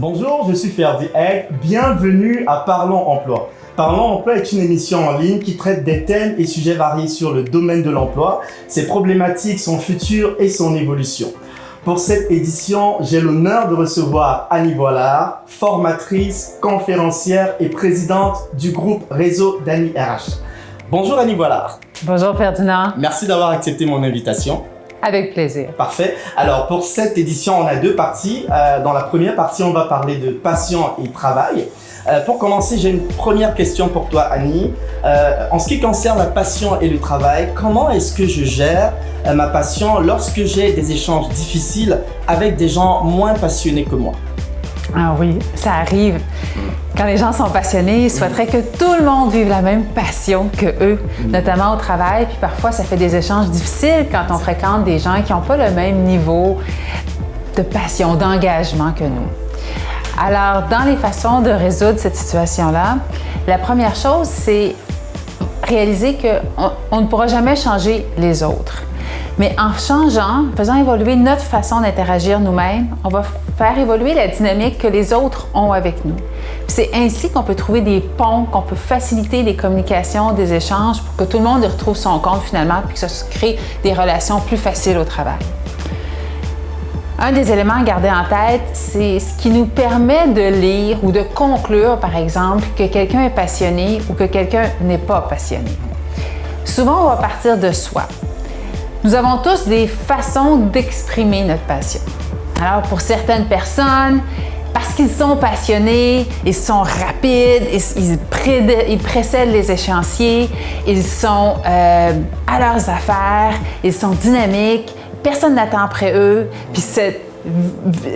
Bonjour, je suis Ferdi Egg. Bienvenue à Parlons Emploi. Parlons Emploi est une émission en ligne qui traite des thèmes et sujets variés sur le domaine de l'emploi, ses problématiques, son futur et son évolution. Pour cette édition, j'ai l'honneur de recevoir Annie Boilard, formatrice, conférencière et présidente du groupe Réseau d'Annie RH. Bonjour Annie Boilard. Bonjour Ferdinand. Merci d'avoir accepté mon invitation. Avec plaisir. Parfait. Alors pour cette édition, on a deux parties. Dans la première partie, on va parler de passion et travail. Pour commencer, j'ai une première question pour toi, Annie. En ce qui concerne la passion et le travail, comment est-ce que je gère ma passion lorsque j'ai des échanges difficiles avec des gens moins passionnés que moi? Ah oui, ça arrive. Quand les gens sont passionnés, ils souhaiteraient que tout le monde vive la même passion que eux, notamment au travail. Puis parfois, ça fait des échanges difficiles quand on fréquente des gens qui n'ont pas le même niveau de passion, d'engagement que nous. Alors, dans les façons de résoudre cette situation-là, la première chose, c'est réaliser qu'on ne pourra jamais changer les autres. Mais en changeant, faisant évoluer notre façon d'interagir nous-mêmes, on va faire évoluer la dynamique que les autres ont avec nous. C'est ainsi qu'on peut trouver des ponts, qu'on peut faciliter les communications, des échanges pour que tout le monde y retrouve son compte finalement, puis que ça se crée des relations plus faciles au travail. Un des éléments à garder en tête, c'est ce qui nous permet de lire ou de conclure, par exemple, que quelqu'un est passionné ou que quelqu'un n'est pas passionné. Souvent, on va partir de soi. Nous avons tous des façons d'exprimer notre passion. Alors, pour certaines personnes, parce qu'ils sont passionnés, ils sont rapides, ils précèdent les échéanciers, ils sont à leurs affaires, ils sont dynamiques, personne n'attend après eux. Puis cette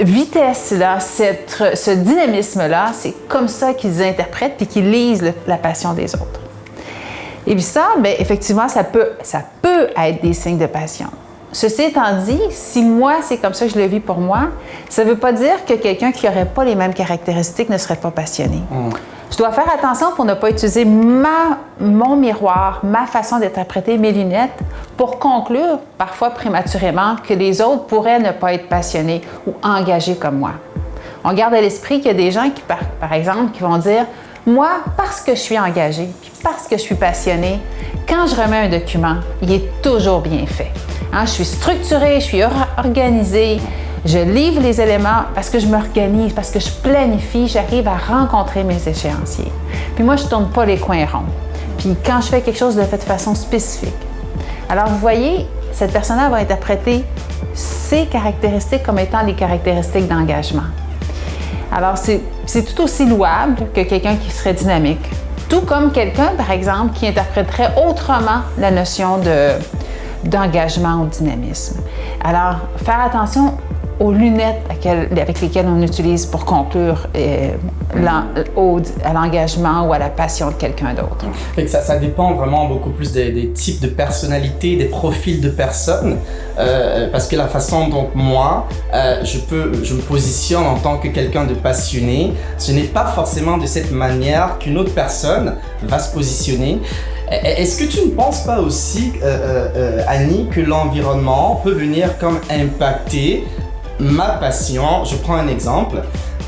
vitesse-là, ce dynamisme-là, c'est comme ça qu'ils interprètent puis qu'ils lisent la passion des autres. Et puis ça, bien, effectivement, ça peut être des signes de passion. Ceci étant dit, si moi, c'est comme ça que je le vis pour moi, ça ne veut pas dire que quelqu'un qui n'aurait pas les mêmes caractéristiques ne serait pas passionné. Je dois faire attention pour ne pas utiliser mon miroir, ma façon d'interpréter mes lunettes pour conclure, parfois prématurément, que les autres pourraient ne pas être passionnés ou engagés comme moi. On garde à l'esprit qu'il y a des gens qui, par exemple, qui vont dire « Moi, parce que je suis engagé, puis parce que je suis passionné, quand je remets un document, il est toujours bien fait. Je suis structurée, je suis organisée, je livre les éléments parce que je m'organise, parce que je planifie, j'arrive à rencontrer mes échéanciers. Puis moi, je ne tourne pas les coins ronds. Puis quand je fais quelque chose, je le fais de façon spécifique. Alors, vous voyez, cette personne-là va interpréter ses caractéristiques comme étant les caractéristiques d'engagement. Alors, c'est tout aussi louable que quelqu'un qui serait dynamique. Tout comme quelqu'un, par exemple, qui interpréterait autrement la notion d'engagement ou de dynamisme. Alors, faire attention aux lunettes avec lesquelles on utilise pour conclure à l'engagement ou à la passion de quelqu'un d'autre. Ça dépend vraiment beaucoup plus des types de personnalités, des profils de personnes, parce que la façon dont moi, je me positionne en tant que quelqu'un de passionné, ce n'est pas forcément de cette manière qu'une autre personne va se positionner. Est-ce que tu ne penses pas aussi, Annie, que l'environnement peut venir comme impacter ma passion? Je prends un exemple.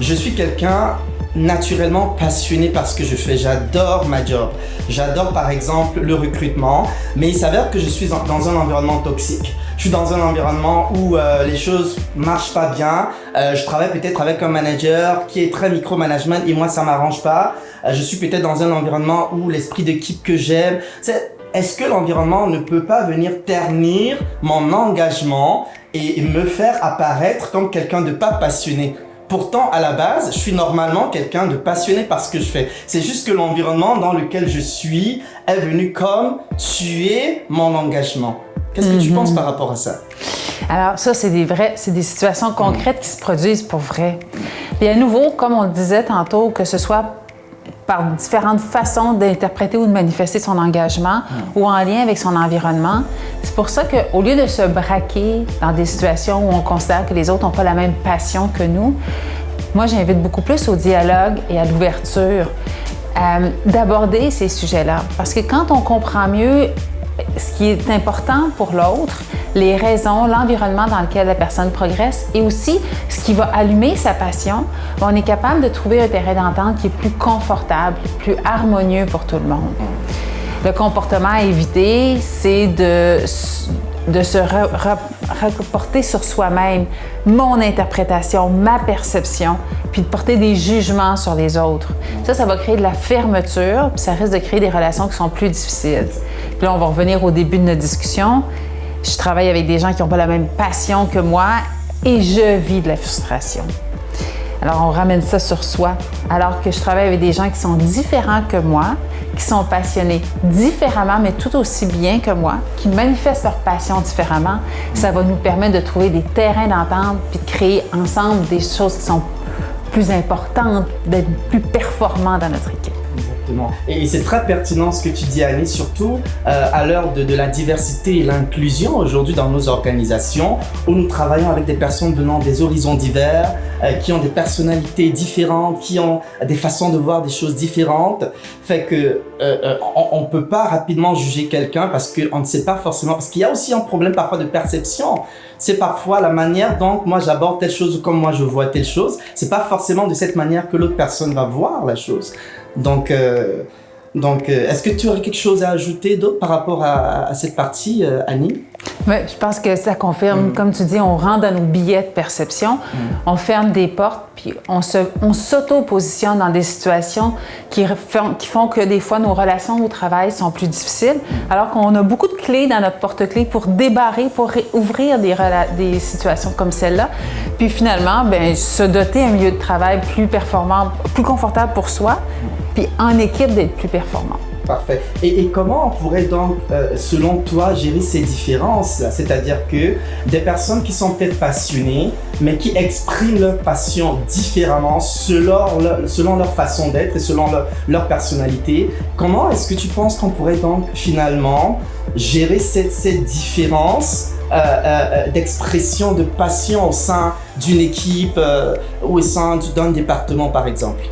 Je suis quelqu'un naturellement passionné par ce que je fais. J'adore ma job. J'adore par exemple le recrutement, mais il s'avère que je suis dans un environnement toxique. Je suis dans un environnement où les choses marchent pas bien. Je travaille peut-être avec un manager qui est très micromanagement et moi ça m'arrange pas. Je suis peut-être dans un environnement où l'esprit d'équipe que j'aime. Est-ce que l'environnement ne peut pas venir ternir mon engagement et me faire apparaître comme quelqu'un de pas passionné? Pourtant, à la base, je suis normalement quelqu'un de passionné par ce que je fais. C'est juste que l'environnement dans lequel je suis est venu comme tuer mon engagement. Qu'est-ce que tu penses par rapport à ça? Alors ça, c'est des situations concrètes qui se produisent pour vrai. Et à nouveau, comme on le disait tantôt, que ce soit par différentes façons d'interpréter ou de manifester son engagement ou en lien avec son environnement. C'est pour ça qu'au lieu de se braquer dans des situations où on considère que les autres n'ont pas la même passion que nous, moi, j'invite beaucoup plus au dialogue et à l'ouverture d'aborder ces sujets-là. Parce que quand on comprend mieux ce qui est important pour l'autre, les raisons, l'environnement dans lequel la personne progresse et aussi ce qui va allumer sa passion, on est capable de trouver un terrain d'entente qui est plus confortable, plus harmonieux pour tout le monde. Le comportement à éviter, c'est de se reporter sur soi-même, mon interprétation, ma perception, puis de porter des jugements sur les autres. Ça va créer de la fermeture, puis ça risque de créer des relations qui sont plus difficiles. Puis là, on va revenir au début de notre discussion. Je travaille avec des gens qui n'ont pas la même passion que moi et je vis de la frustration. Alors, on ramène ça sur soi, alors que je travaille avec des gens qui sont différents que moi, qui sont passionnés différemment, mais tout aussi bien que moi, qui manifestent leur passion différemment. Ça va nous permettre de trouver des terrains d'entente puis de créer ensemble des choses qui sont plus importantes, d'être plus performants dans notre équipe. Exactement. Et c'est très pertinent ce que tu dis, Annie, surtout à l'heure de la diversité et l'inclusion aujourd'hui dans nos organisations, où nous travaillons avec des personnes venant des horizons divers, qui ont des personnalités différentes, qui ont des façons de voir des choses différentes. Fait que on ne peut pas rapidement juger quelqu'un parce qu'on ne sait pas forcément, parce qu'il y a aussi un problème parfois de perception. C'est parfois la manière dont moi j'aborde telle chose ou comme moi je vois telle chose. C'est pas forcément de cette manière que l'autre personne va voir la chose. Donc, est-ce que tu aurais quelque chose à ajouter d'autre par rapport à cette partie, Annie? Oui, je pense que ça confirme, comme tu dis, on rentre dans nos billets de perception, on ferme des portes, puis on s'auto-positionne dans des situations qui font que des fois nos relations au travail sont plus difficiles, alors qu'on a beaucoup de clés dans notre porte-clés pour débarrer, pour ouvrir des situations comme celle-là. Puis finalement, se doter d'un milieu de travail plus performant, plus confortable pour soi, puis en équipe d'être plus performant. Parfait. Et comment on pourrait donc, selon toi, gérer ces différences? C'est-à-dire que des personnes qui sont peut-être passionnées, mais qui expriment leur passion différemment selon leur façon d'être et selon leur personnalité, comment est-ce que tu penses qu'on pourrait donc finalement gérer cette différence d'expression de passion au sein d'une équipe ou au sein d'un département, par exemple?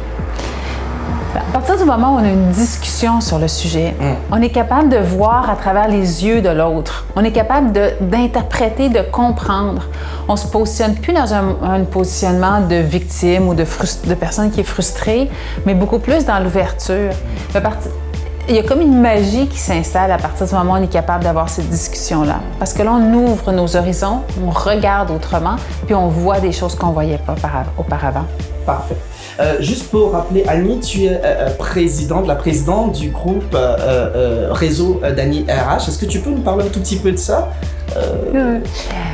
À partir du moment où on a une discussion sur le sujet, on est capable de voir à travers les yeux de l'autre. On est capable d'interpréter, de comprendre. On ne se positionne plus dans un positionnement de victime ou de personne qui est frustrée, mais beaucoup plus dans l'ouverture. Il y a comme une magie qui s'installe à partir du moment où on est capable d'avoir cette discussion-là. Parce que là, on ouvre nos horizons, on regarde autrement, puis on voit des choses qu'on ne voyait pas auparavant. Parfait. Juste pour rappeler, Annie, tu es la présidente du groupe Réseau d'Annie RH. Est-ce que tu peux nous parler un tout petit peu de ça?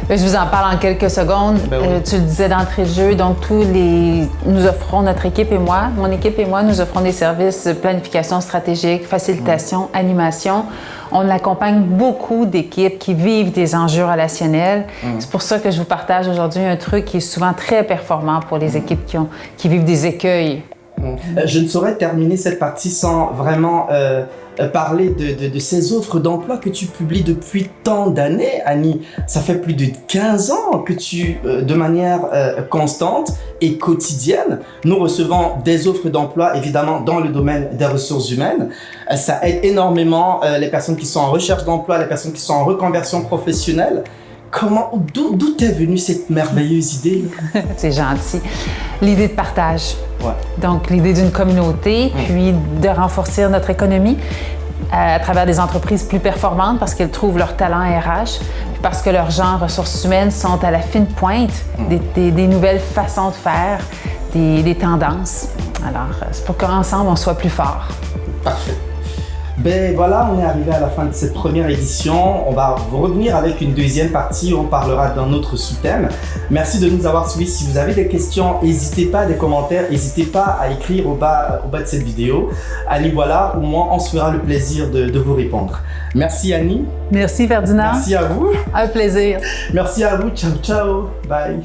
Je vous en parle en quelques secondes. Oui. Tu le disais d'entrée de jeu, donc nous offrons, notre équipe et moi, mon équipe et moi, nous offrons des services de planification stratégique, facilitation, animation. On accompagne beaucoup d'équipes qui vivent des enjeux relationnels. C'est pour ça que je vous partage aujourd'hui un truc qui est souvent très performant pour les équipes qui vivent des écueils. Je ne saurais terminer cette partie sans vraiment parler de ces offres d'emploi que tu publies depuis tant d'années, Annie. Ça fait plus de 15 ans que de manière constante et quotidienne, nous recevons des offres d'emploi, évidemment, dans le domaine des ressources humaines. Ça aide énormément les personnes qui sont en recherche d'emploi, les personnes qui sont en reconversion professionnelle. D'où t'es venue cette merveilleuse idée? C'est gentil. L'idée de partage. Ouais. Donc, l'idée d'une communauté, puis de renforcer notre économie à travers des entreprises plus performantes parce qu'elles trouvent leur talent RH, puis parce que leurs gens en ressources humaines sont à la fine pointe des nouvelles façons de faire, des tendances. Alors, c'est pour qu'ensemble, on soit plus forts. Parfait. Ben voilà, on est arrivé à la fin de cette première édition. On va revenir avec une deuxième partie où on parlera d'un autre sous-thème. Merci de nous avoir suivis. Si vous avez des questions, n'hésitez pas, des commentaires, n'hésitez pas à écrire au bas de cette vidéo. Allez, voilà, au moins on se fera le plaisir de vous répondre. Merci Annie. Merci Ferdinand. Merci à vous. Un plaisir. Merci à vous. Ciao, ciao. Bye.